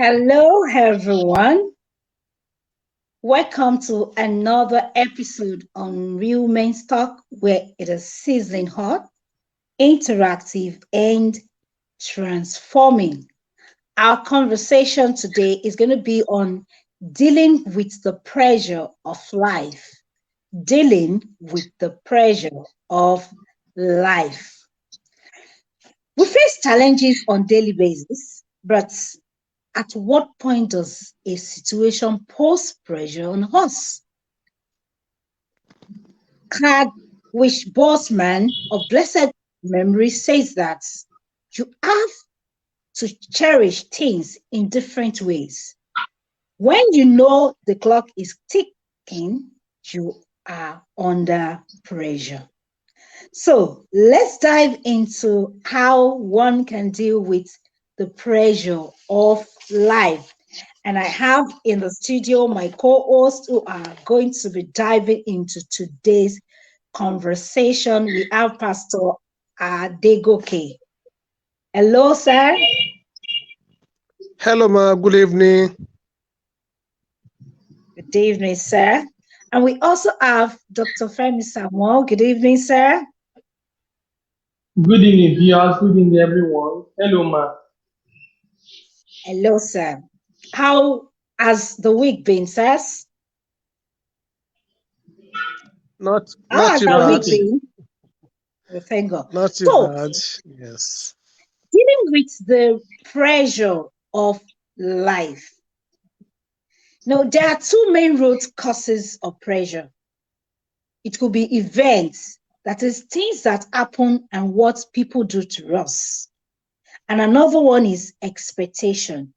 Hello, everyone. Welcome to another episode on Real Men's Talk, where it is sizzling hot, interactive, and transforming. Our conversation today is going to be on dealing with the pressure of life. Dealing with the pressure of life. We face challenges on daily basis, but at what point does a situation pose pressure on us? Chadwick Boseman of blessed memory says that you have to cherish things in different ways. When you know the clock is ticking, you are under pressure. So let's dive into how one can deal with the pressure of life. And I have in the studio my co-hosts who are going to be diving into today's conversation. We have Pastor Adegoke. Hello, sir. Hello, ma. Good evening. Good evening, sir. And we also have Dr. Femi Samuel. Good evening, sir. Good evening, viewers. Good evening, everyone. Hello, ma. Hello, sir. How has the week been, sir? How Not has too our bad. week Okay. been? We thank God. Not too So, bad. Yes. dealing with the pressure of life. Now, there are two main root causes of pressure. It could be events, that is, things that happen and what people do to us. And another one is expectation.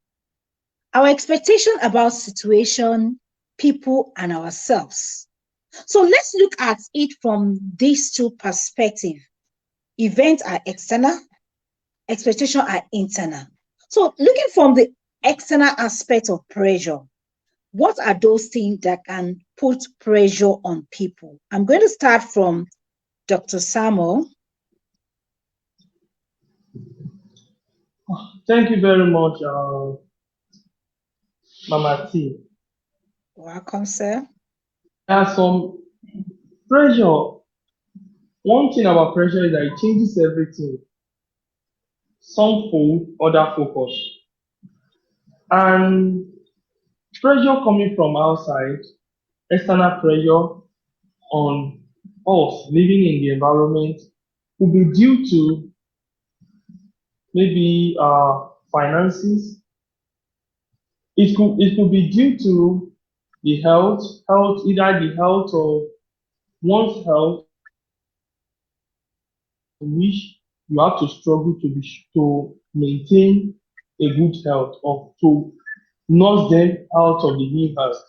Our expectation about situation, people, and ourselves. So let's look at it from these two perspectives. Events are external, expectation are internal. So looking from the external aspect of pressure, what are those things that can put pressure on people? I'm going to start from Dr. Samuel. Thank you very much, Mama T. Welcome, sir. There are some pressure. One thing about pressure is that it changes everything. Some fold, other focus. And pressure coming from outside, external pressure on us living in the environment will be due to maybe finances. It could be due to the health, either the health of one's health, which you have to struggle to maintain a good health or to nurse them out of the ill health.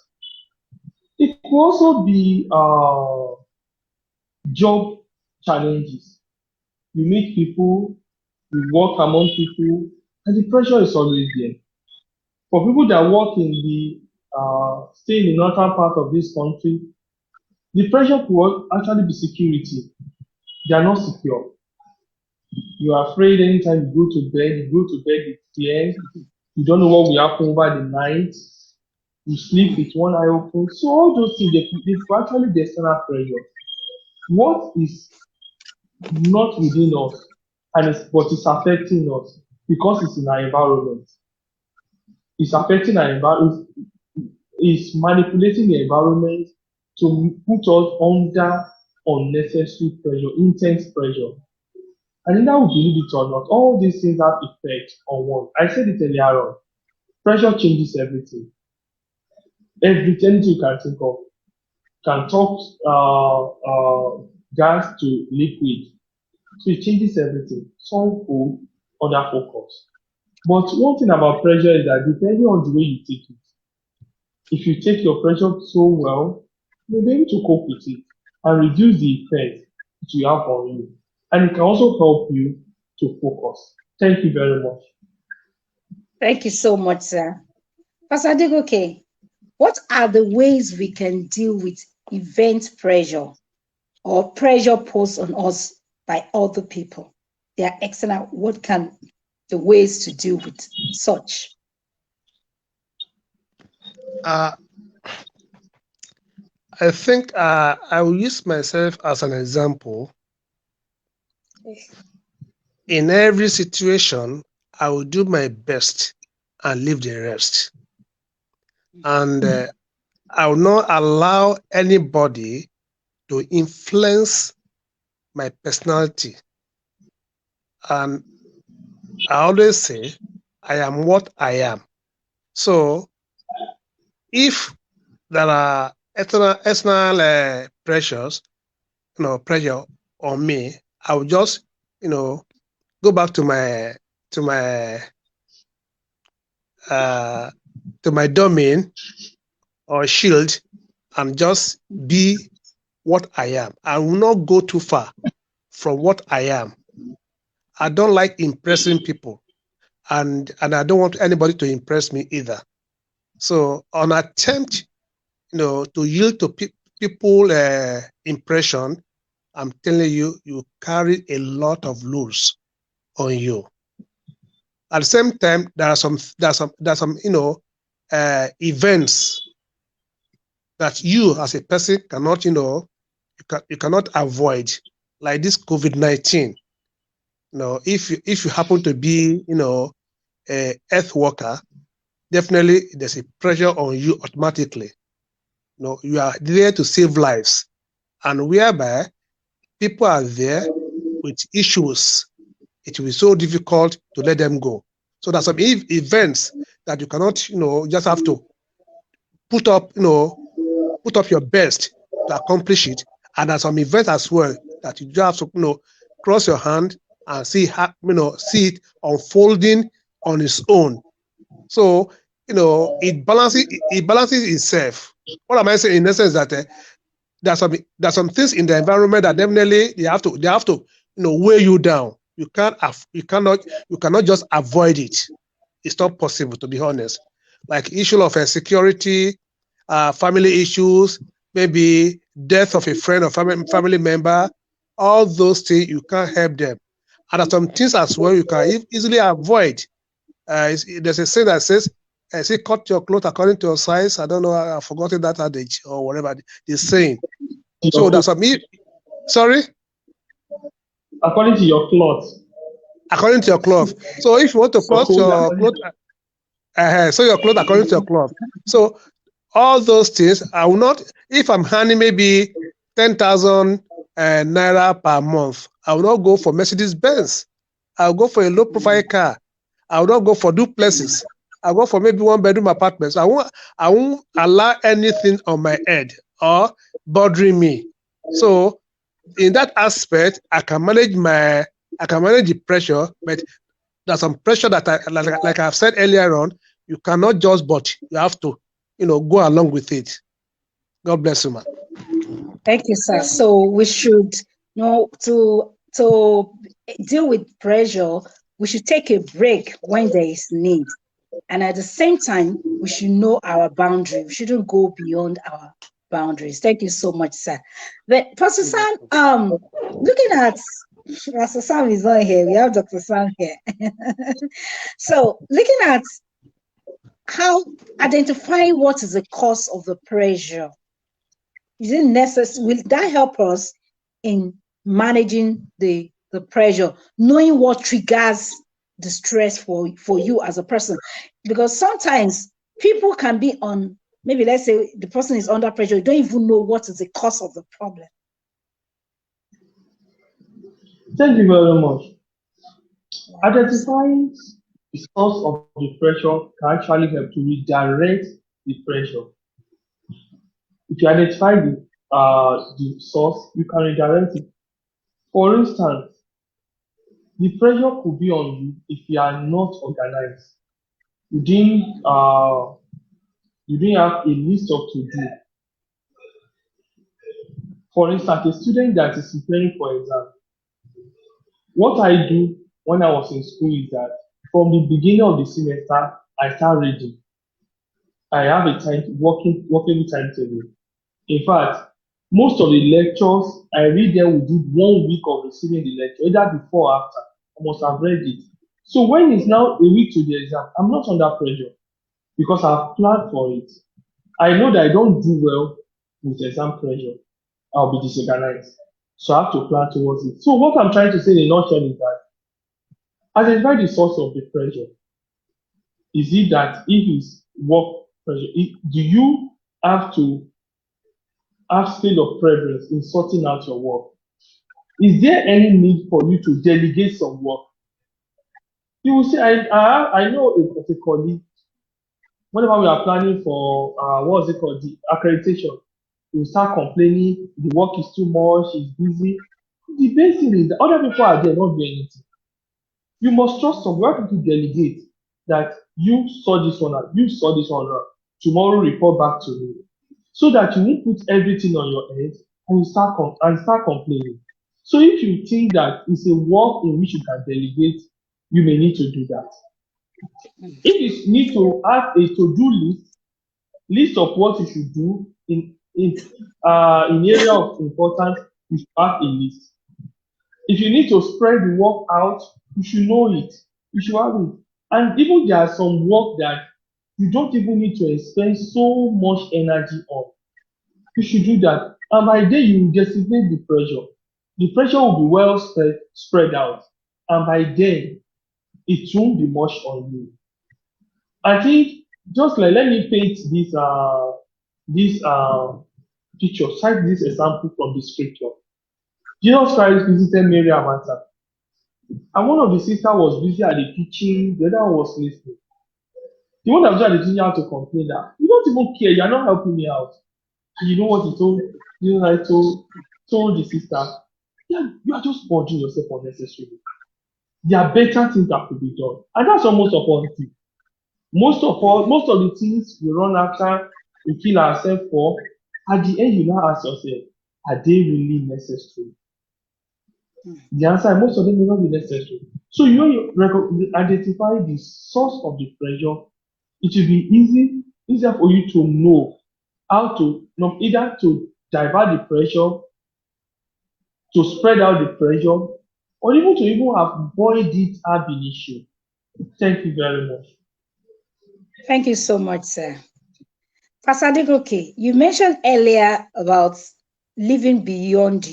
It could also be job challenges. You meet people, you work among people, and the pressure is always there. For people that work in the stay in the northern part of this country, the pressure could actually be security. They are not secure. You are afraid anytime you go to bed with fear. You don't know what will happen over the night. You sleep with one eye open. So all those things, they could actually be external pressure. What is not within us and but it's affecting us because it's in our environment. It's affecting our environment. It's manipulating the environment to put us under unnecessary pressure, intense pressure. And either we believe it or not, all these things have effect on one. I said it earlier on. Pressure changes everything. Anything you can think of. Can talk gas to liquid. So it changes everything. Some food, other focus. But one thing about pressure is that depending on the way you take it, if you take your pressure so well, you'll be able to cope with it and reduce the effect it will have on you. And it can also help you to focus. Thank you very much. Thank you so much, sir. Pastor Adegoke, what are the ways we can deal with event pressure or pressure posed on us by other people? They are external. What can the ways to deal with such? Uh, I think I will use myself as an example. In every situation, I will do my best and leave the rest. And I will not allow anybody to influence my personality. And I always say, I am what I am. So if there are external pressures, pressure on me, I will just, go back to my uh, to my domain or shield and just be what I am. I will not go too far from what I am. I don't like impressing people, and I don't want anybody to impress me either. So on attempt, to yield to people impression, I'm telling you, you carry a lot of loads on you. At the same time, there are some events that you as a person cannot, you cannot avoid, like this COVID-19. If you happen to be, a earth worker, definitely there's a pressure on you automatically. You are there to save lives, and whereby people are there with issues, it will be so difficult to let them go. So there's some events that you cannot, just have to put up your best to accomplish it. And there's some events as well that you just have to, cross your hand and see see it unfolding on its own. So, it balances itself. What am I saying in essence that there's some things in the environment that definitely they have to weigh you down. You cannot just avoid it. It's not possible, to be honest. Like issue of security, family issues, maybe death of a friend or family member, all those things you can't help them. And there's some things as well you can easily avoid. There's a saying that says, say, cut your clothes according to your size. I don't know, I've forgotten that adage or whatever the saying. So there's some. Sorry? According to your cloth. According to your cloth. So if you want to cut your clothes, so your clothes according to your cloth. So all those things, I will not, if I'm handing maybe 10,000 naira per month, I will not go for Mercedes Benz. I'll go for a low profile car. I will not go for duplexes. I'll go for maybe one bedroom apartments. I won't allow anything on my head or bothering me. So in that aspect, I can manage the pressure, but there's some pressure that like I've said earlier on, you cannot just, but you have to, go along with it. God bless you, man. Thank you, sir. So we should, to deal with pressure, we should take a break when there is need. And at the same time, we should know our boundary. We shouldn't go beyond our boundaries. Thank you so much, sir. But Pastor Sam, looking at Pastor Sam is not here. We have Dr. Sam here. So looking at how identifying what is the cause of the pressure, is it necessary? Will that help us in managing the pressure, knowing what triggers the stress for you as a person? Because sometimes people can be on, maybe let's say the person is under pressure, you don't even know what is the cause of the problem. Thank you very much. Identifying the source of the pressure can actually help to redirect the pressure. If you identify the source, you can redirect it. For instance, the pressure could be on you if you are not organized. You didn't have a list of to do. For instance, a student that is preparing for exam, what I do when I was in school is that from the beginning of the semester, I start reading. I have a working timetable. In fact, most of the lectures I read them within 1 week of receiving the lecture, either before or after. I must have read it. So when it's now a week to the exam, I'm not under pressure because I've planned for it. I know that I don't do well with exam pressure. I'll be disorganized. So I have to plan towards it. So what I'm trying to say in a nutshell is that identify the source of the pressure. Is it that if it's work pressure, do you have to have scale of preference in sorting out your work? Is there any need for you to delegate some work? You will say, I know a colleague, whenever we are planning for, what is it called, the accreditation, you start complaining, the work is too much, he's busy. The best thing is that other people are there not doing anything. You must trust some, you have to delegate that you saw this one out, you saw this one out. Tomorrow report back to me. So that you won't put everything on your head and you start complaining. So if you think that it's a work in which you can delegate, you may need to do that. If you need to have a to-do list of what you should do in area of importance, you should have a list. If you need to spread the work out, you should know it. You should have it. And even there are some work that you don't even need to expend so much energy on. You should do that. And by then you will dissipate the pressure. The pressure will be well spread out. And by then, it won't be much on you. I think just like let me paint this picture, cite this example from the scripture. Jesus Christ visited Mary and Martha. And one of the sisters was busy at the kitchen, the other one was listening. The one that was at the kitchen had to complain that you don't even care, you're not helping me out. And you know what he told? You know, I told the sister, yeah, you are just bothering yourself unnecessarily. There are better things that could be done. And that's what most of us do. Most of the things we run after, we kill ourselves for, at the end you now ask yourself, are they really necessary? The answer, most of them may not be necessary. So you identify the source of the pressure, it will be easier for you to know how to either to divert the pressure, to spread out the pressure, or even to avoid it ab initio. Thank you very much. Thank you so much, sir. Pastor Adegoke, you mentioned earlier about living beyond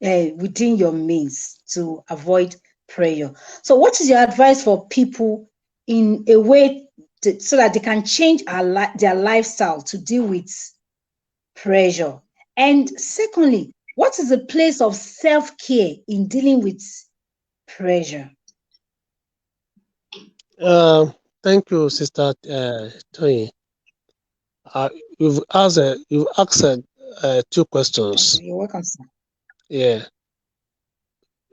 within your means to avoid prayer. So what is your advice for people in a way so that they can change their lifestyle to deal with pressure? And secondly, what is the place of self-care in dealing with pressure? Thank you, Sister Tony. You've asked two questions. You're welcome, sir. Yeah.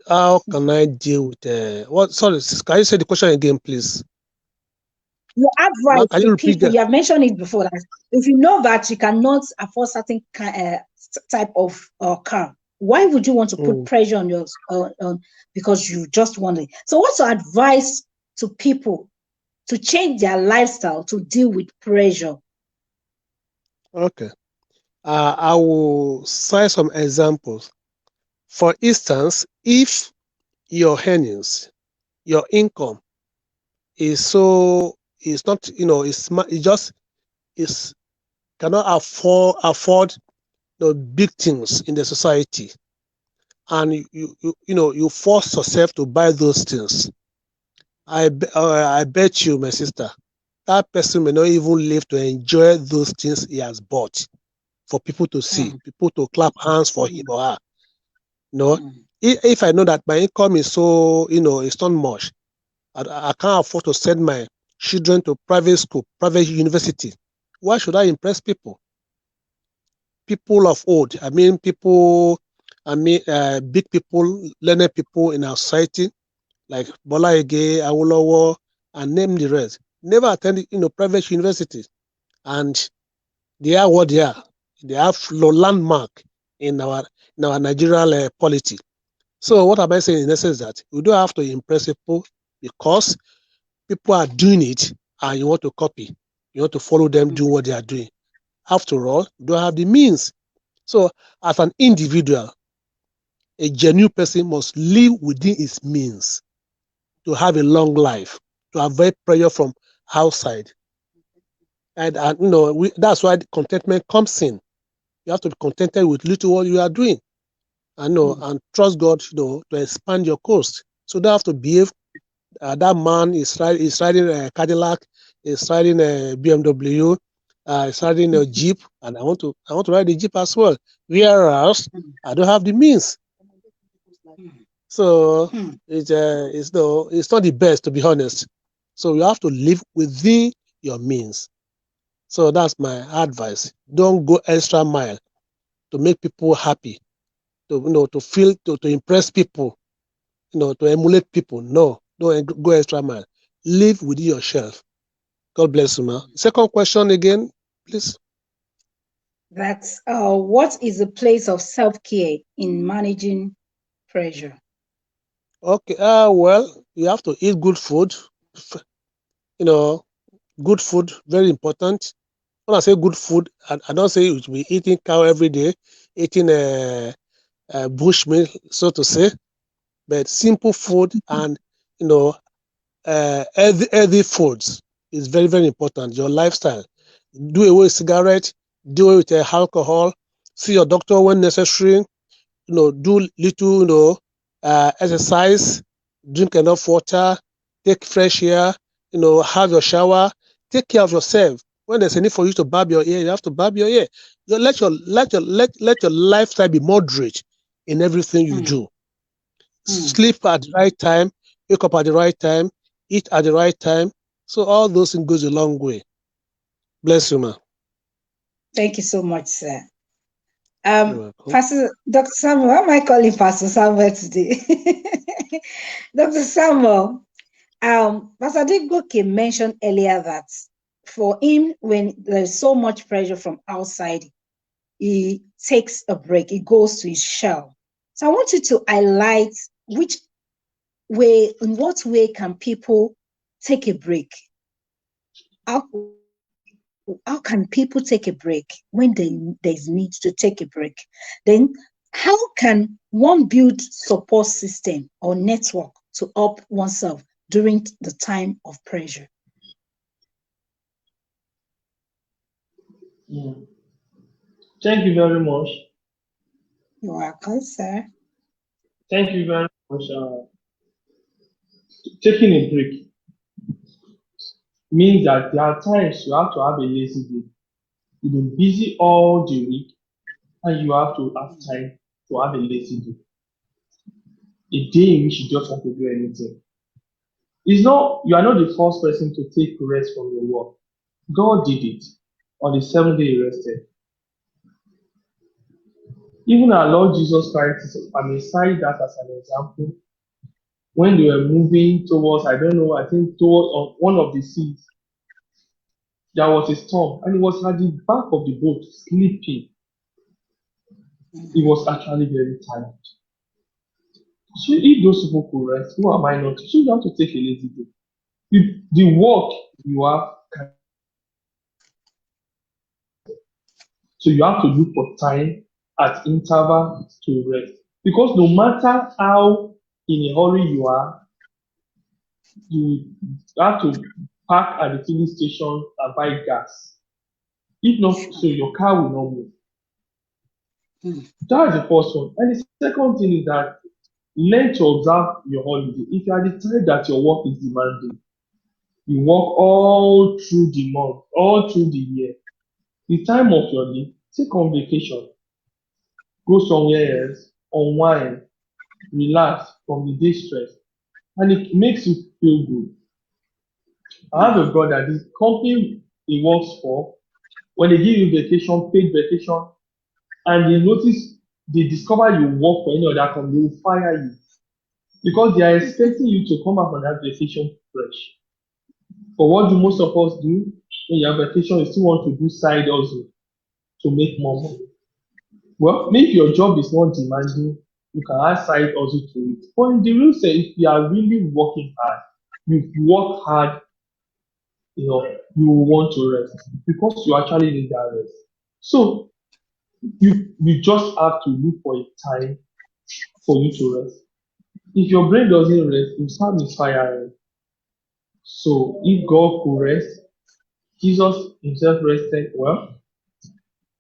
How can I deal with what? Sorry, can you say the question again, please? Your advice to people, you have mentioned it before, that if you know that you cannot afford certain type of car, why would you want to put pressure on your because you just want it? So what's your advice to people to change their lifestyle to deal with pressure? Okay. I will cite some examples. For instance, if your earnings, your income is not, cannot afford the big things in the society, and you force yourself to buy those things. I bet you, my sister, that person may not even live to enjoy those things he has bought for people to see, people to clap hands for him or her. If I know that my income is so, it's not much, I can't afford to send my children to private school, private university. Why should I impress people? People of old, big people, learned people in our society, like Bola Ige, Awolowo, and name the rest, never attended, private universities, and they are what they are. They have landmark in our Nigerian polity. So what am I saying in essence that we don't have to impress people because people are doing it and you want to copy. You want to follow them, do what they are doing. After all, you don't have the means. So as an individual, a genuine person must live within his means to have a long life, to avoid pressure from outside. And that's why the contentment comes in. You have to be contented with little what you are doing, and trust God, to expand your coast. So they have to behave. That man is riding a Cadillac, is riding a BMW, is riding a Jeep, and I want to ride a Jeep as well. Whereas I don't have the means, so it's not the best, to be honest. So you have to live within your means. So that's my advice. Don't go extra mile to make people happy, to impress people, to emulate people. No, don't go extra mile. Live within yourself. God bless you, ma. Second question again, please. That's what is the place of self-care in managing pressure? Okay. Well, you have to eat good food. Good food, very important. When I say good food, I don't say you should be eating cow every day, eating bush meat, so to say, but simple food and healthy foods is very, very important. Your lifestyle. Do away with cigarette, do away with alcohol, see your doctor when necessary, do little, exercise, drink enough water, take fresh air, have your shower, take care of yourself. When there's a need for you to barb your ear, you have to barb your ear. Let your lifestyle be moderate in everything you do. Sleep at the right time, wake up at the right time, eat at the right time. So all those things goes a long way. Bless you, ma. Thank you so much, sir. You're welcome. Pastor Dr. Samuel, why am I calling Pastor Samuel today? Dr. Samuel, Pastor Digoke mentioned earlier that for him, when there's so much pressure from outside, he takes a break, he goes to his shell. So I want you to highlight in what way can people take a break? How can people take a break when there's need to take a break? Then how can one build support system or network to help oneself during the time of pressure? Thank you very much. You're welcome, sir. Thank you very much. Taking a break means that there are times you have to have a lazy day. You've been busy all the week and you have to have time to have a lazy day. A day in which you just want to do anything. You are not the first person to take rest from your work. God did it. On the seventh day, he rested. Even our Lord Jesus Christ, I may cite that as an example. When they were moving towards, I don't know, I think towards one of the seas, there was a storm, and he was at the back of the boat sleeping. He was actually very tired. So if those people could rest, who am I not? So you have to take a lazy day. The work you have, so you have to look for time at interval to rest. Because no matter how in a hurry you are, you have to park at the filling station and buy gas. If not, so your car will not move. That's the first one. And the second thing is that learn to observe your holiday. If you are the type that your work is demanding, you work all through the month, all through the year. The time of your leave, take on vacation, go somewhere else, unwind, relax from the day stress, and it makes you feel good. I have a brother, the company he works for, when they give you vacation, paid vacation, and they discover you work for any other company, they will fire you because they are expecting you to come back on that vacation fresh. But what do most of us do when you have vacation? You still want to do side hustle to make more money. Well, maybe your job is not demanding, you can add side hustle to it. But in the real sense, if you are really working hard, you work hard, you will want to rest because you actually need that rest. So you just have to look for a time for you to rest. If your brain doesn't rest, you start misfiring. So if God could rest, Jesus himself rested well.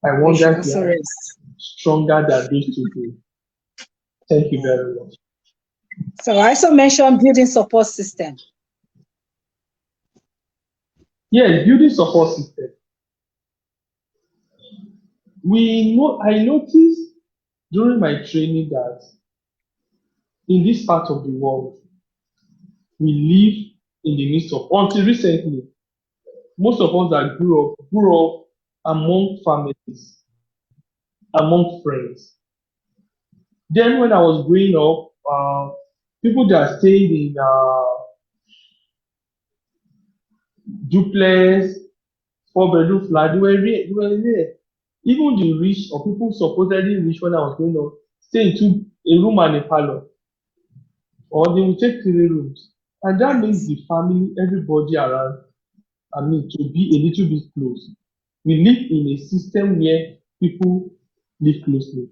I We should wonder if we also are rest. stronger than those two people. Thank you very much. So I also mentioned building support system. Yes, building support system. I noticed during my training that in this part of the world, we live in the midst of, until recently, most of us that grew up among families, among friends. Then when I was growing up, people that stayed in duplex, four-bedroom flat, they were rare. Even the rich or people supposedly rich when I was growing up, stay in a room and a parlor, or they will take 3 rooms. And that makes the family, everybody around, to be a little bit close. We live in a system where people live closely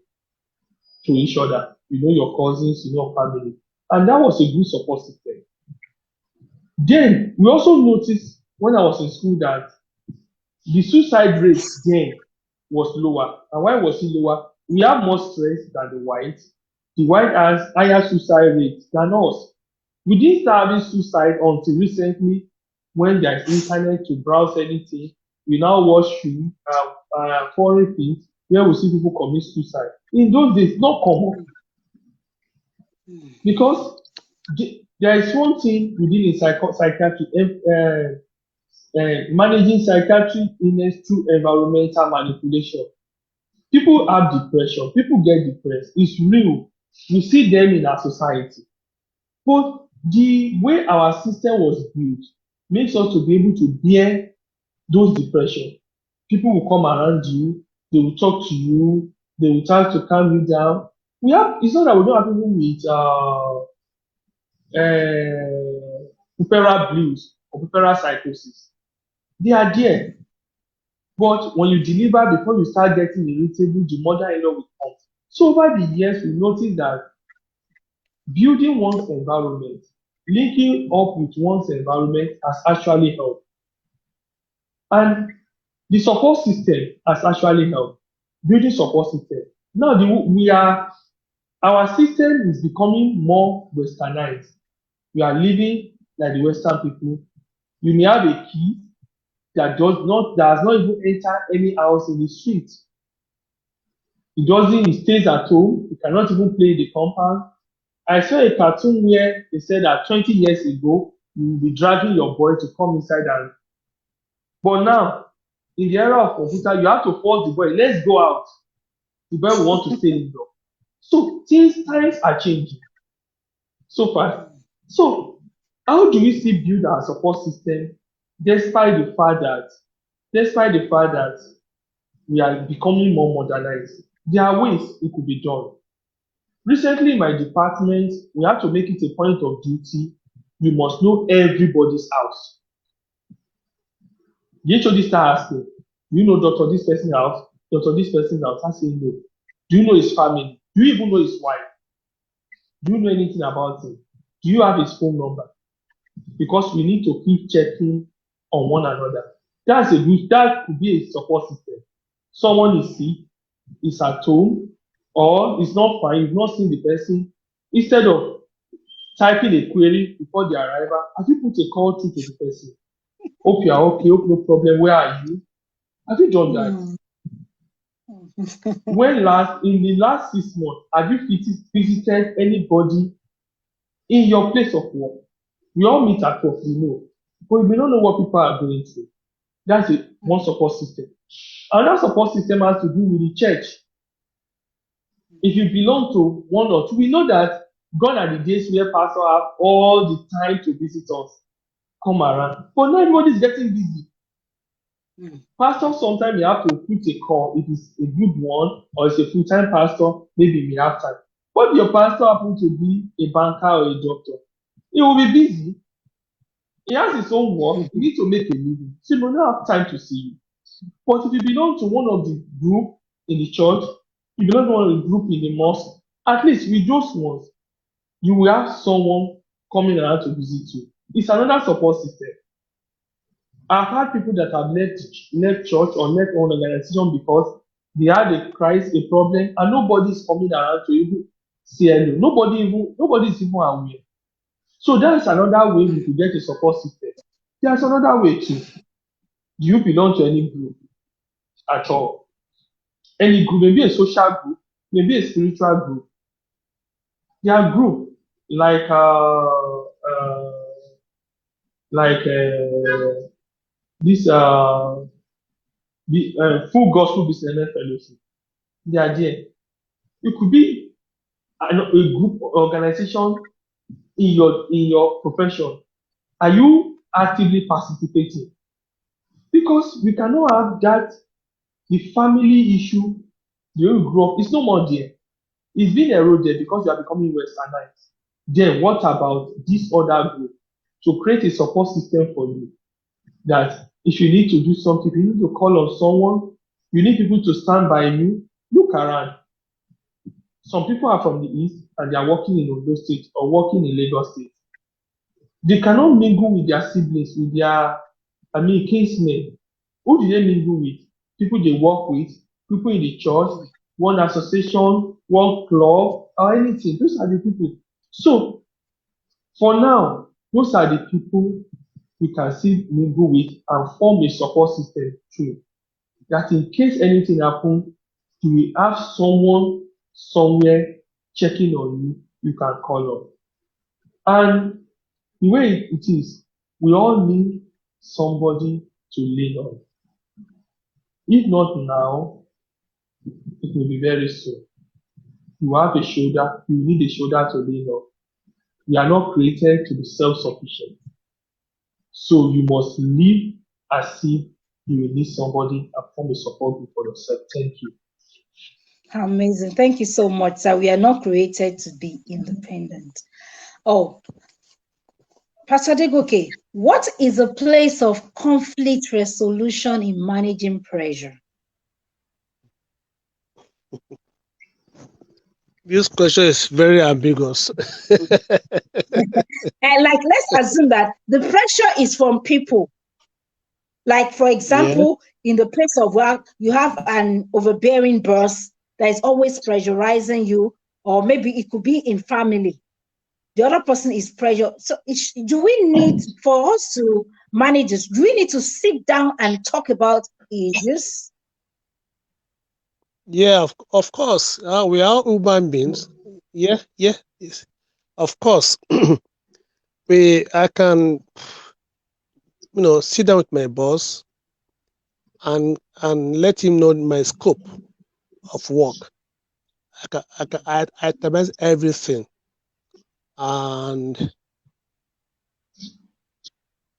to each other. You know your cousins, you know your family. And that was a good support system. Then we also noticed when I was in school that the suicide rate then was lower. And why was it lower? We have more stress than the white. The white has higher suicide rate than us. We didn't start having suicide until recently when there's internet to browse anything. We now watch film, foreign things where we see people commit suicide. In those days, not common because there is one thing within a psychiatry, managing psychiatric illness through environmental manipulation. People have depression, people get depressed. It's real. We see them in our society. But the way our system was built makes us to be able to bear those depression. People will come around you, they will talk to you, they will try to calm you down. It's not that we don't have people with puerperal blues or puerperal psychosis. They are there. But when you deliver, before you start getting irritable, the mother-in-law will come. So over the years, we notice that building one's environment, linking up with one's environment has actually helped. And the support system has actually helped. Building support system. Now our system is becoming more westernized. We are living like the Western people. You may have a key that does not even enter any house in the street. It stays at home. It cannot even play in the compound. I saw a cartoon where they said that 20 years ago, you will be dragging your boy to come inside but now, in the era of computer, you have to force the boy, let's go out. The boy will want to stay indoor. So times are changing so fast. So how do we still build our support system despite the fact that we are becoming more modernized? There are ways it could be done. Recently in my department, we have to make it a point of duty. You must know everybody's house. The HOD start asking, do you know Dr. this person's house? Dr. this person's house? I say no. Do you know his family? Do you even know his wife? Do you know anything about him? Do you have his phone number? Because we need to keep checking on one another. That could be a support system. Someone is sick, is at home, or is not fine, you've not seen the person. Instead of typing a query before the arrival, have you put a call through to the person? Hope you are okay, hope no problem, where are you? Have you done that? In the last 6 months, have you visited anybody in your place of work? We all meet at work, we know. But we don't know what people are going through. That's one support system. Another support system has to do with the church. If you belong to one or two, we know that gone are the days where pastors have all the time to visit us, come around. But not everybody is getting busy. Pastor sometimes you have to put a call if it's a good one or it's a full-time pastor, maybe we have time. But if your pastor happens to be a banker or a doctor, he will be busy. He has his own work, he needs to make a living. So he will not have time to see you. But if you belong to one of the group in the church, you belong to one of the group in the mosque, at least with those ones, you will have someone coming around to visit you. It's another support system. I've had people that have left church or left one organization because they had a crisis, a problem, and nobody's coming around to even say hello. Nobody is even aware. So that's another way we could get a support system. There's another way too. Do you belong to any group at all? Any group, maybe a social group, maybe a spiritual group. There are group like like this the full gospel businessmen fellowship. They are there. It could be a group organization in your profession. Are you actively participating? Because we cannot have that the family issue the way we grow up. It's no more there. It's been eroded because you are becoming westernized. Then what about this other group? To create a support system for you that if you need to do something, if you need to call on someone, you need people to stand by you. Look around. Some people are from the east and they are working in Ondo State or working in Lagos State. They cannot mingle with their siblings, with their, kinsmen. Who do they mingle with? People they work with, people in the church, one association, one club, or anything. Those are the people. So for now, those are the people we can still mingle with and form a support system too. That in case anything happens, you will have someone somewhere checking on you, you can call on. And the way it is, we all need somebody to lean on. If not now, it will be very soon. You have a shoulder, you need a shoulder to lean on. We are not created to be self-sufficient. So you must live as if you will need somebody and form a support group for yourself. Thank you. Amazing. Thank you so much, sir. We are not created to be independent. Oh, Pastor Adegoke, what is a place of conflict resolution in managing pressure? This question is very ambiguous. And like, let's assume that the pressure is from people. Like, for example, in the place of work, you have an overbearing boss that is always pressurizing you, or maybe it could be in family. The other person is pressure. So do we need, for us to manage this, do we need to sit down and talk about issues? Yeah, of course. We are human beings. Yeah, yes. Of course. I can, sit down with my boss and let him know my scope of work. I itemize everything. And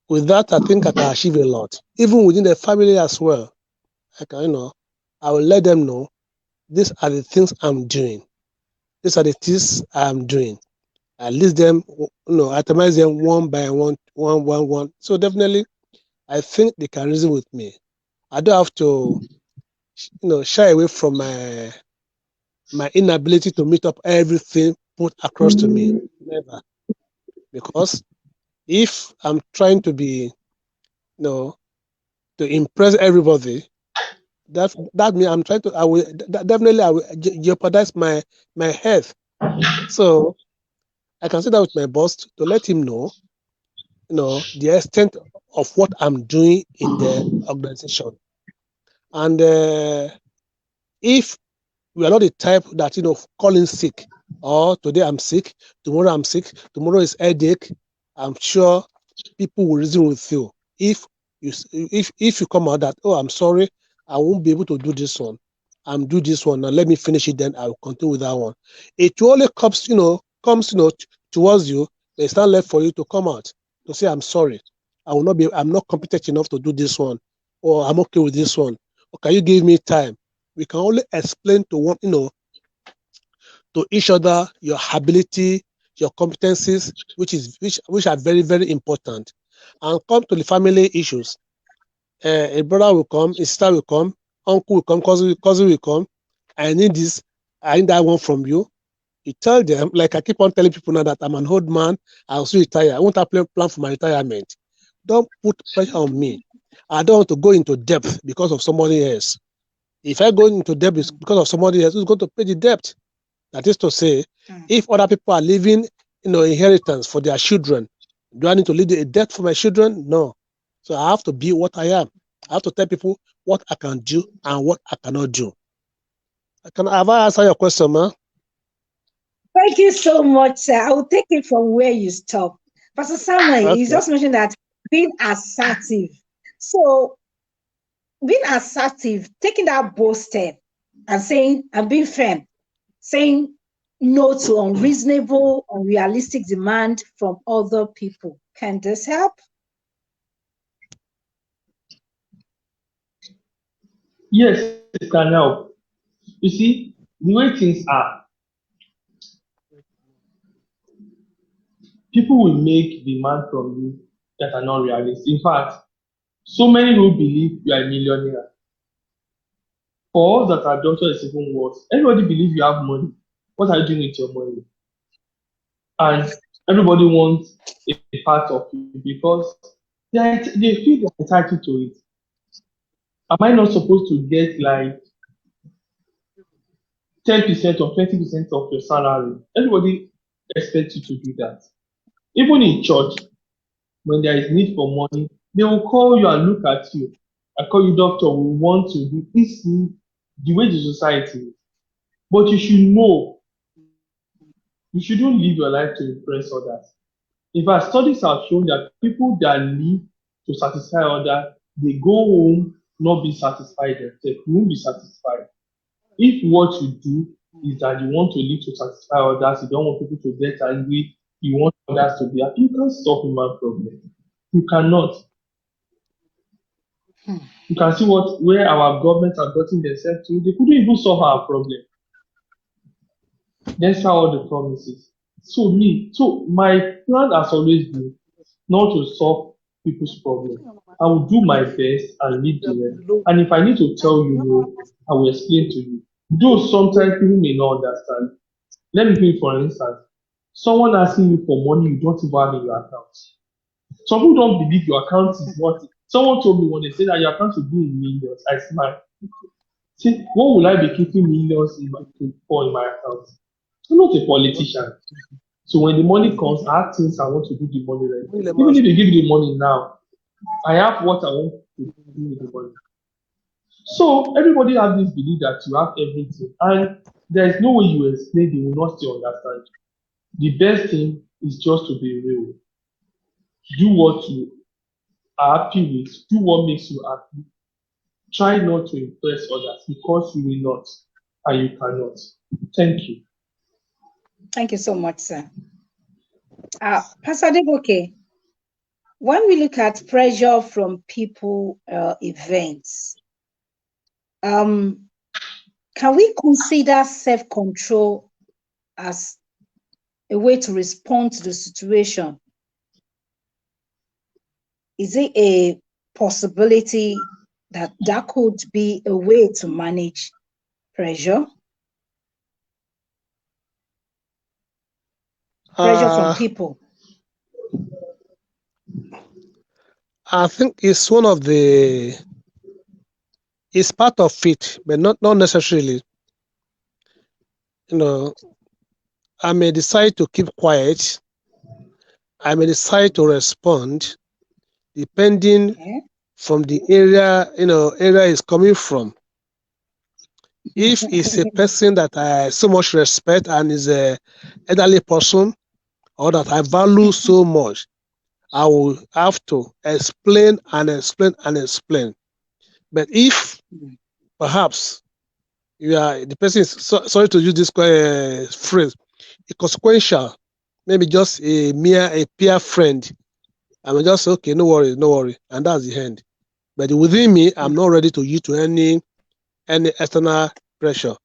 with that, I think I can achieve a lot. Even within the family as well. I can, I will let them know these are the things I'm doing. These are the things I'm doing. I list them, itemize them one by one. So definitely, I think they can reason with me. I don't have to, shy away from my inability to meet up everything put across to me. Never. Because if I'm trying to be, to impress everybody, that means I'm trying to. I will jeopardize my health. So I can sit down with my boss to let him know, the extent of what I'm doing in the organization. And if we are not the type that calling sick, or today I'm sick, tomorrow I'm sick, tomorrow is headache, I'm sure people will reason with you. If you come out that, oh, I'm sorry, I won't be able to do this one. I'm do this one, and let me finish it, then I will continue with that one. It only comes towards you. It's not left for you to come out to say, I'm sorry, I'm not competent enough to do this one, or I'm okay with this one. Or can you give me time? We can only explain to one, to each other your ability, your competencies, which are very, very important. And come to the family issues. A brother will come, a sister will come, uncle will come, cousin will come. I need this, I need that one from you. You tell them, like I keep on telling people now that I'm an old man, I also retire. I won't have plan for my retirement. Don't put pressure on me. I don't want to go into debt because of somebody else. If I go into debt because of somebody else, who's going to pay the debt? That is to say, if other people are leaving, inheritance for their children, do I need to leave a debt for my children? No. So I have to be what I am. I have to tell people what I can do and what I cannot do. Have I answered your question, man? Thank you so much, sir. I will take it from where you stop. Pastor Samuel, Okay. you just mentioned that being assertive. So being assertive, taking that bold step and being firm, saying no to unreasonable, unrealistic demand from other people. Can this help? Yes, it can help. You see, the way things are, people will make demand from you that are not realistic. In fact, so many will believe you are a millionaire. For us that are doctors, it's even worse. Everybody believes you have money. What are you doing with your money? And everybody wants a part of it because they feel they're entitled to it. Am I not supposed to get like 10% or 20% of your salary? Everybody expects you to do that. Even in church, when there is need for money, they will call you and look at you. I call you doctor, we want to do this the way the society is. But you should know, you shouldn't live your life to impress others. In fact, studies have shown that people that live to satisfy others, they go home not be satisfied themselves. You won't be satisfied. If what you do is that you want to live to satisfy others, you don't want people to get angry, you want others to be happy, you can't stop human problem. You cannot. You can see where our governments are getting themselves to. They couldn't even solve our problem. Despite all the promises. So my plan has always been not to solve people's problem. I will do my best and leave the rest. And if I need to tell you no, I will explain to you. Though sometimes people may not understand. Let me give you for instance. Someone asking you for money you don't even have in your account. Some people don't believe your account is worth it. Someone told me when they said that your account will be in millions. I smiled. See, what will I be keeping millions for in my account? I'm not a politician. So when the money comes, I have things I want to do the money right. Even if they give you the money now, I have what I want to do with the money. So everybody has this belief that you have everything, and there is no way you explain, they will not still understand. The best thing is just to be real. Do what you are happy with, do what makes you happy. Try not to impress others because you will not and you cannot. Thank you. Thank you so much, sir. Pastor Deboke, when we look at pressure from people, events, can we consider self-control as a way to respond to the situation? Is it a possibility that could be a way to manage pressure? Pressure from people. I think it's it's part of it, but not necessarily. I may decide to keep quiet. I may decide to respond depending from the area, area is coming from. If it's a person that I so much respect and is a elderly person, or that I value so much, I will have to explain and explain and explain. But if perhaps the person is, sorry to use this phrase, consequential, maybe just a peer friend, I will just say, okay, no worry, and that's the end. But within me, I'm not ready to yield to any external pressure.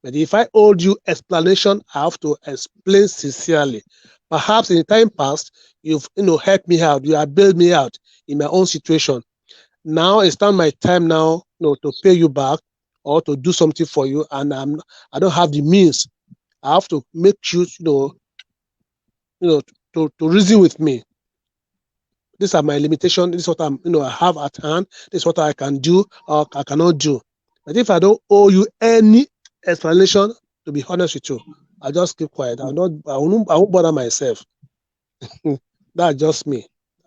But if I hold you explanation, I have to explain sincerely. Perhaps in the time past, you've helped me out, you have bailed me out in my own situation. Now it's not my time now, to pay you back or to do something for you, and I don't have the means. I have to make you, to reason with me. these are my limitations. This is what I have at hand. This is what I can do or I cannot do. But if I don't owe you any explanation, to be honest with you, I just keep quiet. I won't bother myself. That's just me.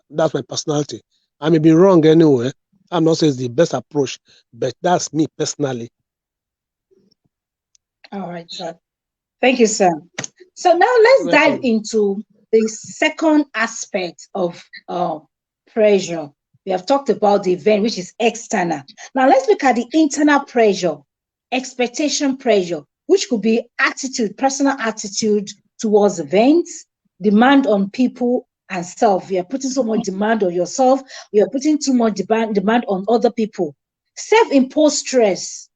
That's my personality. I may be wrong anyway. I'm not saying it's the best approach, but that's me personally. All right, sir. Thank you, sir. So now let's dive into the second aspect of pressure. We have talked about the event, which is external. Now let's look at the internal pressure, expectation pressure, which could be attitude, personal attitude towards events, demand on people and self. You are putting so much demand on yourself. You are putting too much demand on other people. Self-imposed stress,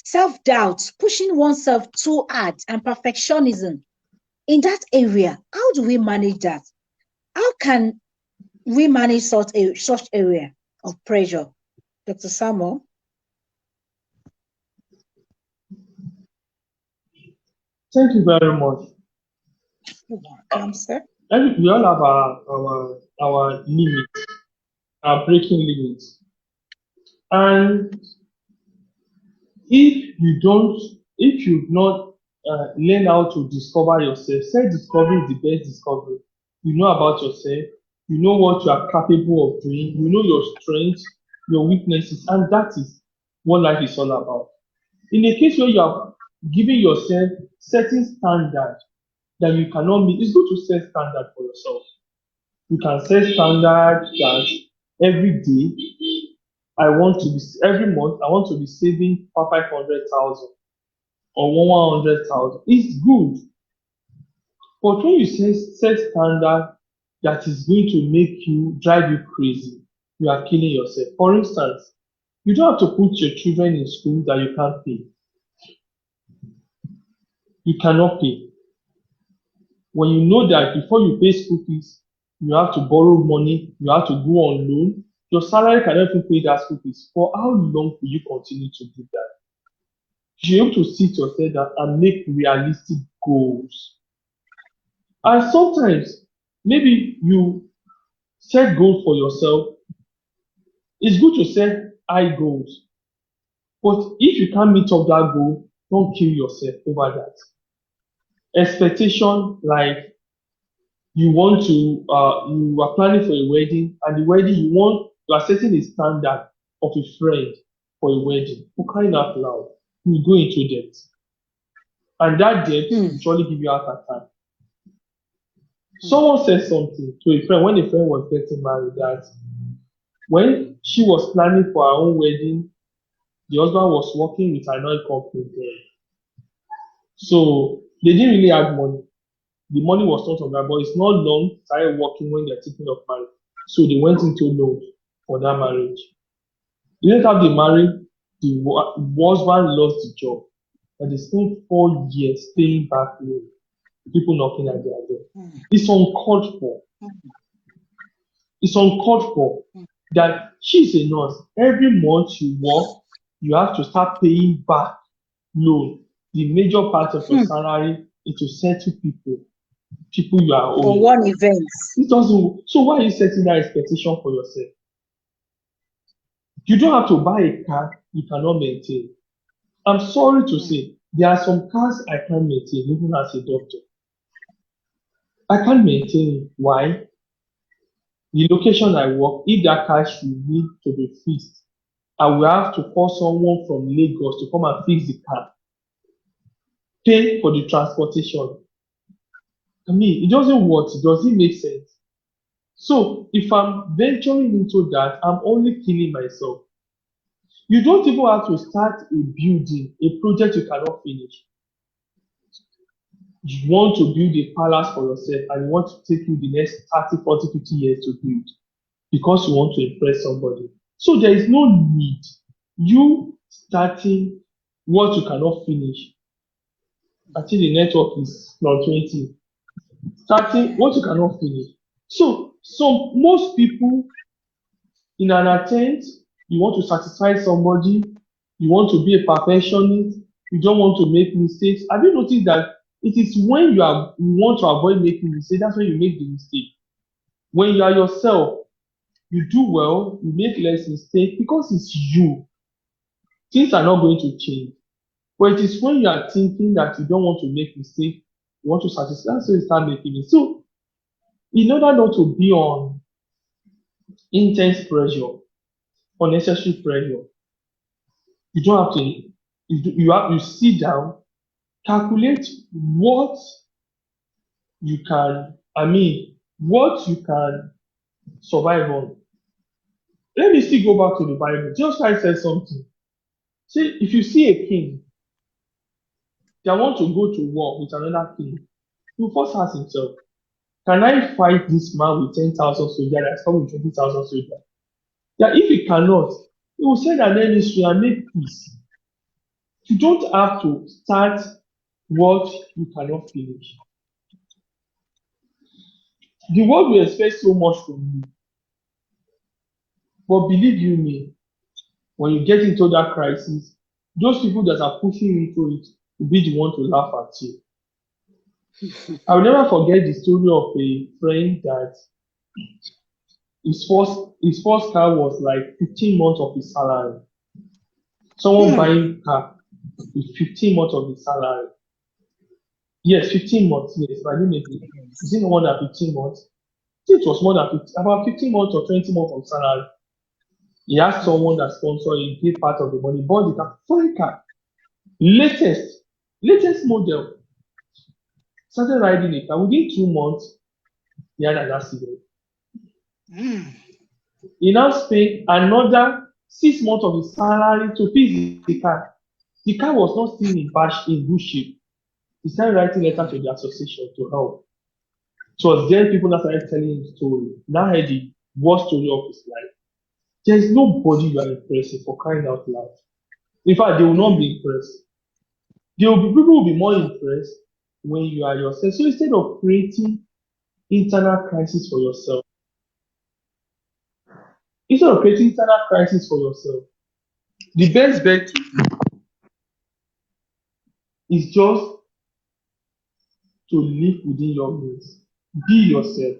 self-doubt, pushing oneself too hard, and perfectionism. In that area, how do we manage that? How can we manage such area of pressure? Dr. Samuel? Thank you very much. You're welcome, sir. We all have our limits, our breaking limits. And if you've not learn how to discover yourself, self-discovery is the best discovery. You know about yourself, you know what you are capable of doing, you know your strengths, your weaknesses, and that is what life is all about. In a case where you are giving yourself certain standard that you cannot meet, it's good to set standard for yourself. You can set standard that every day every month I want to be saving 500,000 or 100,000. It's good. But when you set standard that is going to drive you crazy, you are killing yourself. For instance, you don't have to put your children in school that you can't pay. You cannot pay. When you know that before you pay school fees, you have to borrow money, you have to go on loan, your salary cannot even pay that school fees. For how long will you continue to do that? You have to sit yourself down and make realistic goals. And sometimes, maybe you set goals for yourself. It's good to set high goals. But if you can't meet up that goal, don't kill yourself over that. Expectation, like you are planning for a wedding, and the wedding you are setting a standard of a friend for a wedding. For crying out loud, you go into debt. And that debt will surely give you out of time. Someone said something to a friend when a friend was getting married that when she was planning for her own wedding, the husband was working with another company there. So they didn't really have money. The money was not on that, but it's not long started working when they're thinking of marriage. So they went into loan for that marriage. They didn't have the marriage, the husband lost the job. And they spent 4 years paying back loan. People knocking at their door. It's uncalled for. It's uncalled for that she's a nurse. Every month you work, you have to start paying back loan. The major part of your salary is to settle people you are owing. For one event. It doesn't. So why are you setting that expectation for yourself? You don't have to buy a car you cannot maintain. I'm sorry to say, there are some cars I can't maintain, even as a doctor. I can't maintain it. Why? The location I work, if that car should need to be fixed, I will have to call someone from Lagos to come and fix the car. Pay for the transportation. I mean, it doesn't work. Does it make sense? So if I'm venturing into that, I'm only killing myself. You don't even have to start a building, a project you cannot finish. You want to build a palace for yourself and you want to take you the next 30, 40, 50 years to build because you want to impress somebody. So there is no need you starting what you cannot finish. I think the network is fluctuating. Starting what you cannot finish. So most people in an attempt, you want to satisfy somebody, you want to be a perfectionist, you don't want to make mistakes. Have you noticed that it is when you want to avoid making mistakes, that's when you make the mistake. When you are yourself, you do well, you make less mistake because it's you. Things are not going to change. But it is when you are thinking that you don't want to make mistake, you want to satisfy, so you start making it. So in order not to be on intense pressure, unnecessary pressure, you don't have to you sit down, calculate what you can, what you can survive on. Let me still go back to the Bible. Jesus Christ said something. See, if you see a king that want to go to war with another king, he will first ask himself, can I fight this man with 10,000 soldiers that's come with 20,000 soldiers? That if he cannot, he will send an emissary and make peace. You don't have to start what you cannot finish. The world will expect so much from you. But believe you me, when you get into that crisis, those people that are pushing you into it will be the one to laugh at you. I will never forget the story of a friend that his first car was like 15 months of his salary. Someone buying car with 15 months of his salary. Yes, 15 months. Yes, but I didn't make it. Is it more than 15 months? I think it was more than 15, about 15 months or 20 months of salary. He asked someone that sponsored him, gave part of the money, bought the car, foreign car, latest model. Started riding it, and within 2 months, he had an accident. He now spent another 6 months of his salary to fix the car. The car was not still in good shape. He started writing letters to the association to help. So it was then people now started telling him the story. Now heard the worst story of his life. There is nobody you are impressing for crying out loud. In fact, they will not be impressed. People will be more impressed when you are yourself. So instead of creating internal crisis for yourself, the best bet is just to live within your means. Be yourself.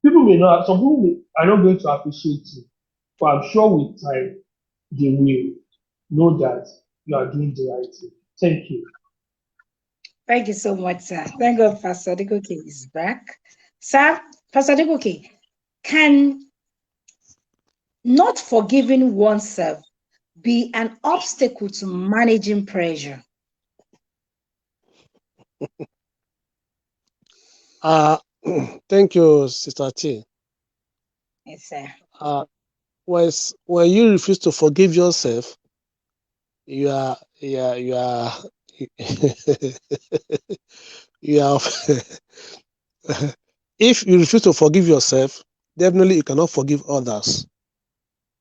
Some people are not going to appreciate you, but I'm sure with time they will know that you are doing the right thing. Thank you. Thank you so much, sir. Thank God Pastor Adegoke is back. Sir, Pastor Adegoke, can not forgiving oneself be an obstacle to managing pressure? Thank you, Sister T. Yes, sir. When you refuse to forgive yourself, you are you are if you refuse to forgive yourself, definitely you cannot forgive others.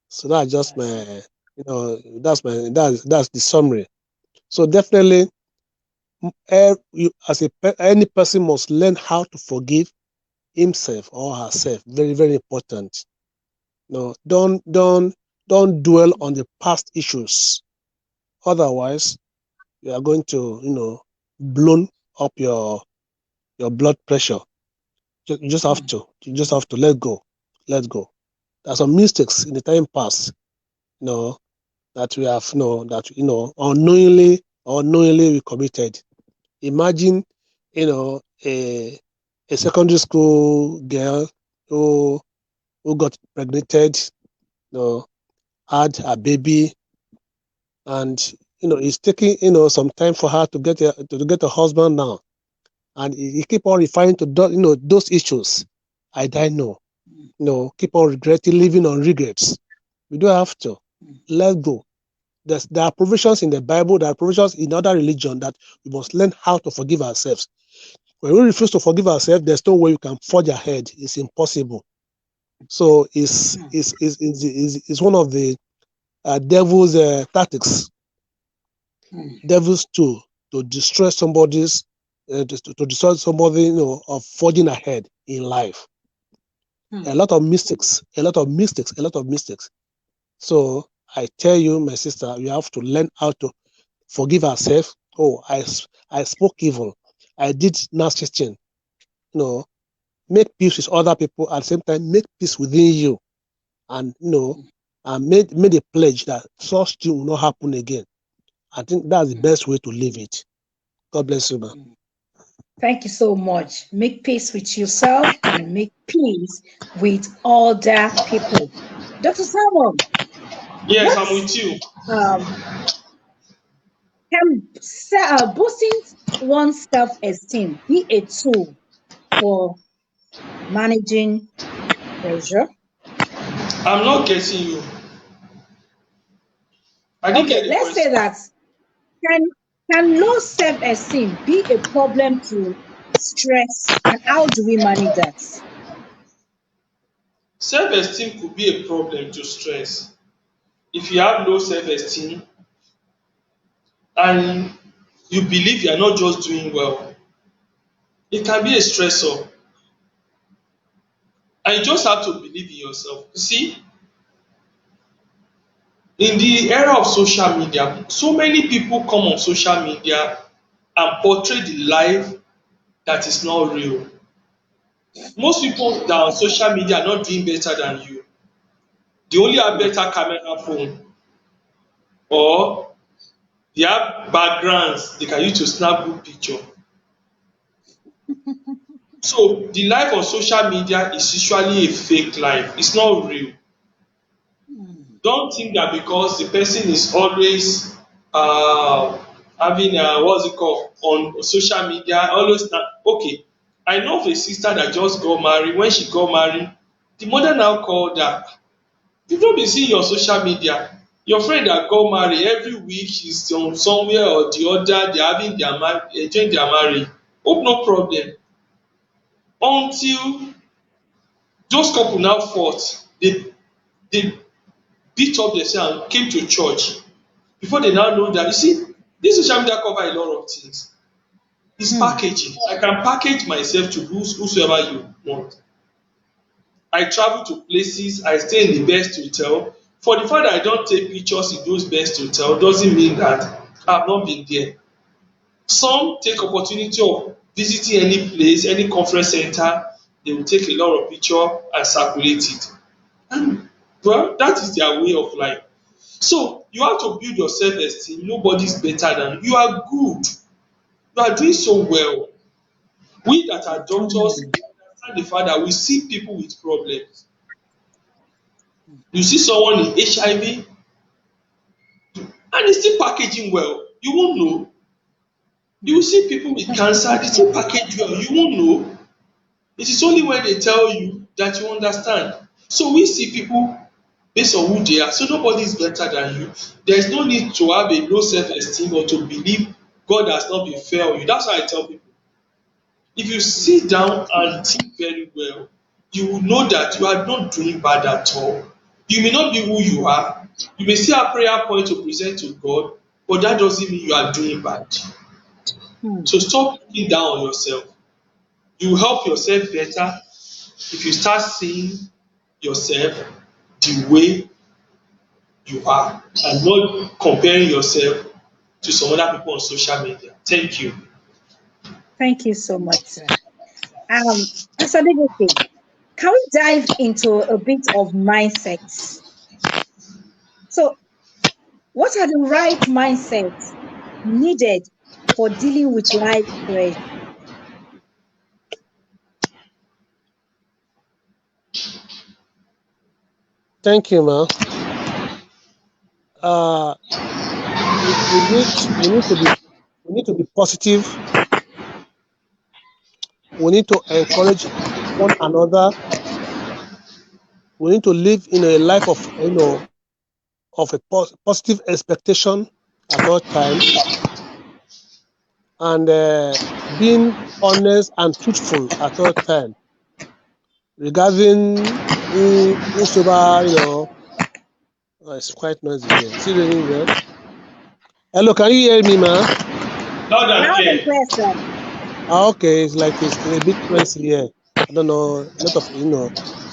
So that's just my, that's the summary. So definitely, any person must learn how to forgive himself or herself. Very, very important. No, don't dwell on the past issues. Otherwise, you are going to, blow up your blood pressure. You just have to let go. Let go. There are some mistakes in the time past, that we have, unknowingly we committed. Imagine, a secondary school girl who got pregnant, had a baby, and it's taking some time for her to get a husband now, and he keep on referring to those issues. I know, keep on regretting, living on regrets. We don't have to let go. There are provisions in the Bible, there are provisions in other religion that we must learn how to forgive ourselves. When we refuse to forgive ourselves, there's no way you can forge ahead. It's impossible. So it's one of the devil's tactics, devil's tool to destroy somebody's, to destroy somebody, of forging ahead in life. A lot of mistakes. So I tell you, my sister, you have to learn how to forgive ourselves. Oh, I spoke evil. I did nasty thing. Make peace with other people, at the same time make peace within you. and and made a pledge that such thing will not happen again. I think that's the best way to live it. God bless you, man. Thank you so much. Make peace with yourself and make peace with other people. Dr. Samuel, Yes, I'm what's with you. um, can boosting one's self-esteem be a tool for managing pressure? I'm not getting you. I didn't Okay, get the let's say question. that can can low self-esteem be a problem to stress, and how do we manage that? Self-esteem could be a problem to stress. If you have low self-esteem and you believe you are not just doing well, it can be a stressor. And you just have to believe in yourself. You see, in the era of social media, so many people come on social media and portray the life that is not real. Most people that are on social media are not doing better than you. They only have better camera phone, or they have backgrounds they can use to snap good picture. So the life on social media is usually a fake life. It's not real. Don't think that because the person is always having what's it called on social media, always okay. I know of a sister that just got married. When she got married, the mother now called her. You don't be seeing your social media. Your friend that got married every week is on somewhere or the other. They having their enjoying their marriage. Hope no problem. Until those couple now fought, they beat up themselves and came to church before they now know that, you see, this social media cover a lot of things. It's packaging. I can package myself to whosoever you want. I travel to places, I stay in the best hotel. For the fact that I don't take pictures in those best hotel doesn't mean that I've not been there. Some take opportunity of visiting any place, any conference center, they will take a lot of picture and circulate it. And well, that is their way of life. So you have to build your self-esteem. Nobody's better than you. You are good. You are doing so well. We that are doctors, we understand the fact that we see people with problems. You see someone in HIV and he's still packaging well. You won't know. You see people with cancer, they still package well. You won't know. It is only when they tell you that you understand. So we see people based on who they are. So nobody is better than you. There is no need to have a low self-esteem or to believe God has not been fair on you. That's why I tell people, if you sit down and think very well, you will know that you are not doing bad at all. You may not be who you are. You may still have prayer point to present to God, but that doesn't mean you are doing bad. So stop looking down on yourself. You will help yourself better if you start seeing yourself the way you are and not comparing yourself to some other people on social media. Thank you. Thank you so much, sir. Pastor Adegoke, can we dive into a bit of mindsets? So, what are the right mindsets needed for dealing with life pressure? Thank you, man. We need to be positive. We need to encourage one another. We need to live in a life of of a positive expectation at all time, and being honest and truthful at all time regarding whosoever. Oh, it's quite noisy here. Is it raining well? Hello, can you hear me, man? Loud and Loud and clear. clear, sir. Okay, it's like it's a bit noisy here. I don't know, a lot of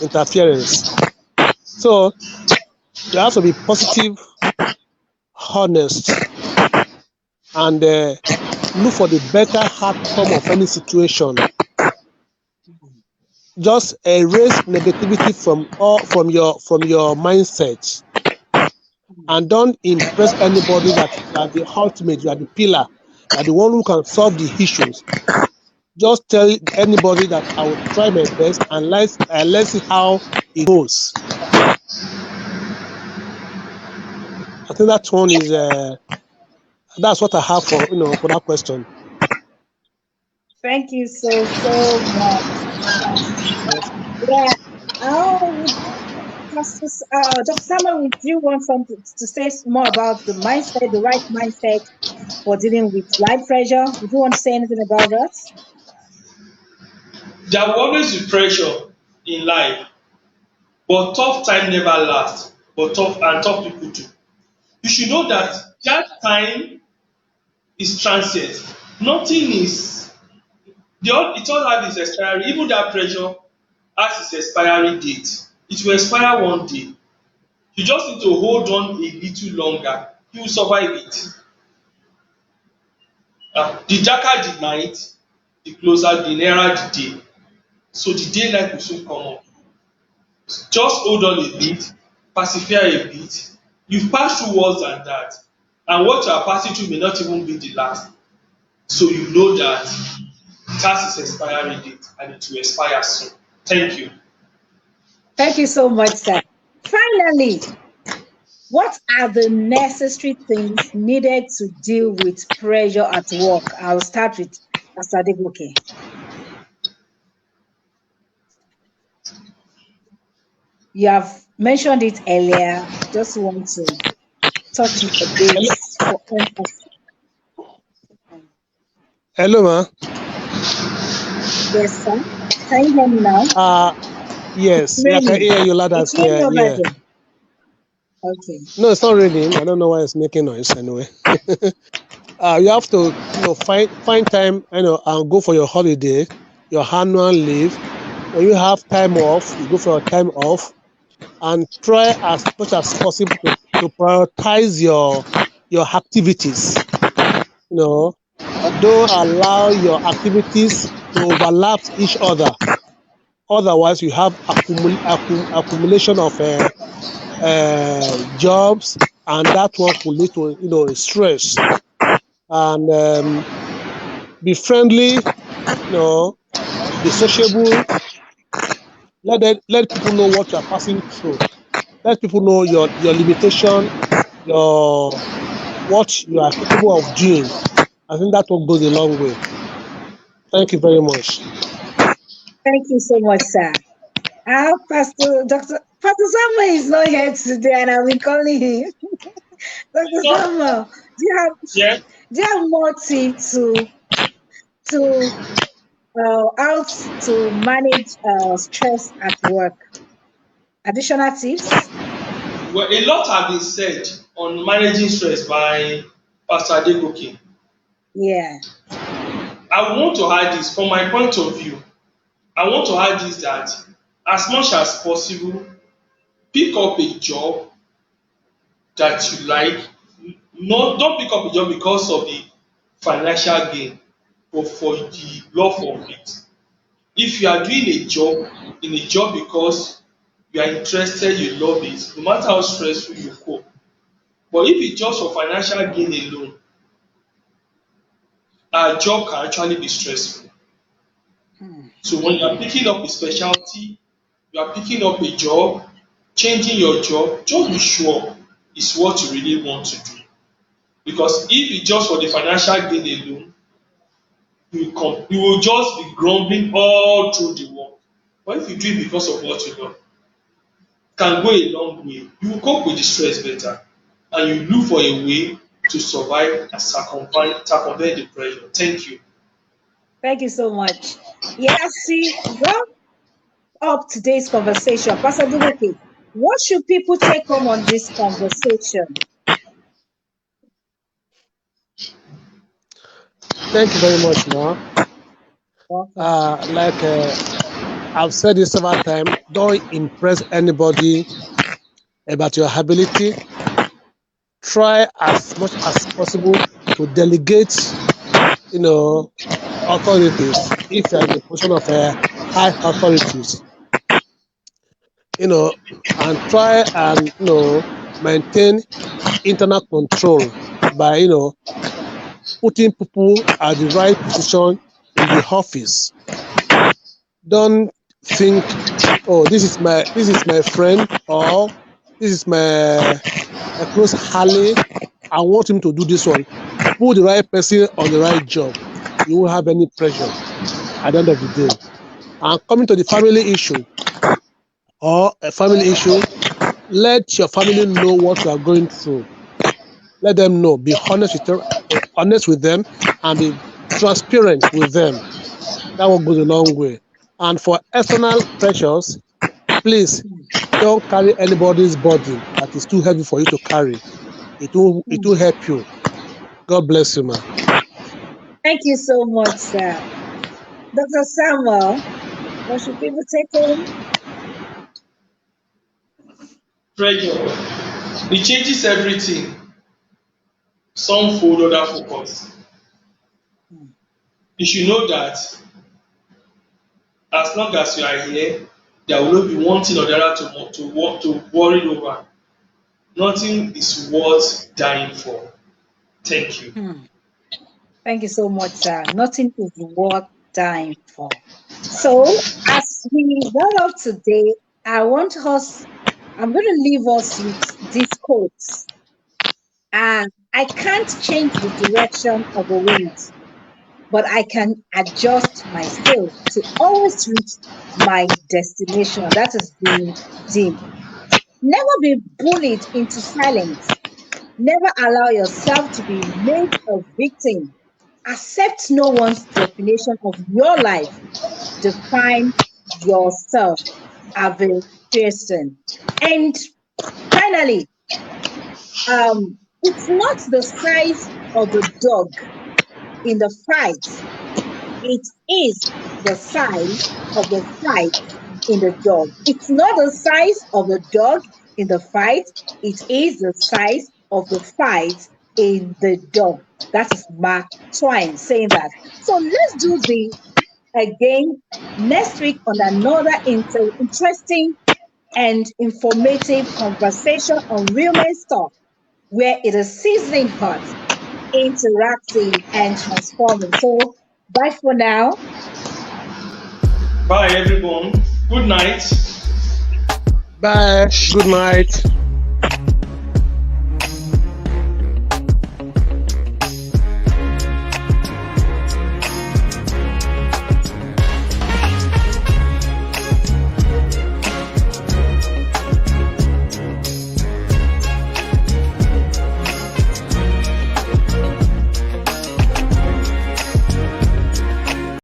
interference. So you have to be positive, honest, and look for the better outcome of any situation. just erase negativity from your mindset, and don't impress anybody that you are the ultimate, you are the pillar, you are the one who can solve the issues. Just tell anybody that I will try my best, and let's see how it goes. I think that one is that's what I have for for that question. Thank you so much. Yes. Yeah. Oh, Dr. Samuel, would you want something to say more about the mindset, the right mindset for dealing with life pressure? Would you want to say anything about that? There will always be pressure in life, but tough time never last. But tough people do. You should know that that time is transient. Nothing is it all have its expiry. Even that pressure has its expiry date. It will expire one day. You just need to hold on a little longer. You will survive it. The darker the night, the closer the nearer the day. So the daylight will soon come up. Just hold on a bit, persevere a bit. You've passed through worse than that. And what you are passing through may not even be the last. So you know that it has its expiry date and it will expire soon. Thank you. Thank you so much, sir. Finally, what are the necessary things needed to deal with pressure at work? I'll start with Pastor Adegoke. You have mentioned it earlier. Just want to touch it a bit for emphasis. Hello, ma. Yes, sir. Can you hear me now? Yes, I can hear you loud and It's clear. raining over Yeah. there. Okay. No, it's not raining. I don't know why it's making noise anyway. You have to, find time, and go for your holiday, your annual leave. When you have time off, you go for your time off, and try as much as possible to prioritize your activities. Don't allow your activities to overlap each other. Otherwise, you have accumulation of jobs, and that one could lead to stress. And be friendly, be sociable. Let people know what you are passing through. Let people know your limitation, what you are capable of doing. I think that one goes a long way. Thank you very much. Thank you so much, sir. Pastor Samuel is not here today, and I'll be calling him. Dr. Samuel, do you have more tips to how to manage stress at work? Additional tips? Well, a lot have been said on managing stress by Pastor Adegoke. Yeah. I want to add this from my point of view. I want to add this that as much as possible, pick up a job that you like. Don't pick up a job because of the financial gain, but for the love of it. If you are doing a job because you are interested, you love it, no matter how stressful you cope. But if it's just for financial gain alone, a job can actually be stressful. So when you are picking up a specialty, you are picking up a job, changing your job, just be sure it's what you really want to do. Because if it's just for the financial gain alone, you will just be grumbling all through the work. But if you do it because of what you love, it can go a long way. You will cope with the stress better, and you look for a way to survive and circumvent the pressure. Thank you. Thank you so much. Yeah, see, wrap up today's conversation. Pastor Adegoke, what should people take home on this conversation? Thank you very much, Ma. Like I've said this several times, don't impress anybody about your ability. Try as much as possible to delegate, authorities if you're in a position of high authorities, and try and maintain internal control by putting people at the right position in the office. Don't think, oh, this is my friend, or this is my close ally. I want him to do this one. Put the right person on the right job. You won't have any pressure at the end of the day. And coming to the family issue, let your family know what you are going through. Let them know. Be honest with them, and be transparent with them. That will go a long way. And for external pressures, please don't carry anybody's burden that is too heavy for you to carry. It will help you. God bless you, man. Thank you so much, sir. Dr. Samuel, what should people take home? Pressure. It changes everything. Some fold, other focus. You should know that as long as you are here, there will not be one thing or the other to worry over. Nothing is worth dying for. Thank you. Thank you so much, sir. Nothing is worth dying for. So, as we wrap up today, I'm going to leave us with these quotes. And I can't change the direction of the wind, but I can adjust my sail to always reach my destination. That is being dim. Never be bullied into silence. Never allow yourself to be made a victim. Accept no one's definition of your life. Define yourself as a person. And finally, it's not the size of the dog in the fight. It is the size of the fight in the dog. It's not the size of the dog in the fight. It is the size of the fight in the dog. That is Mark Twain saying that. So let's do this again next week on another interesting and informative conversation on Real Men's Talk, where it is sizzling hot, interactive, and transforming. So bye for now. Bye, everyone. Good night. Bye. Good night.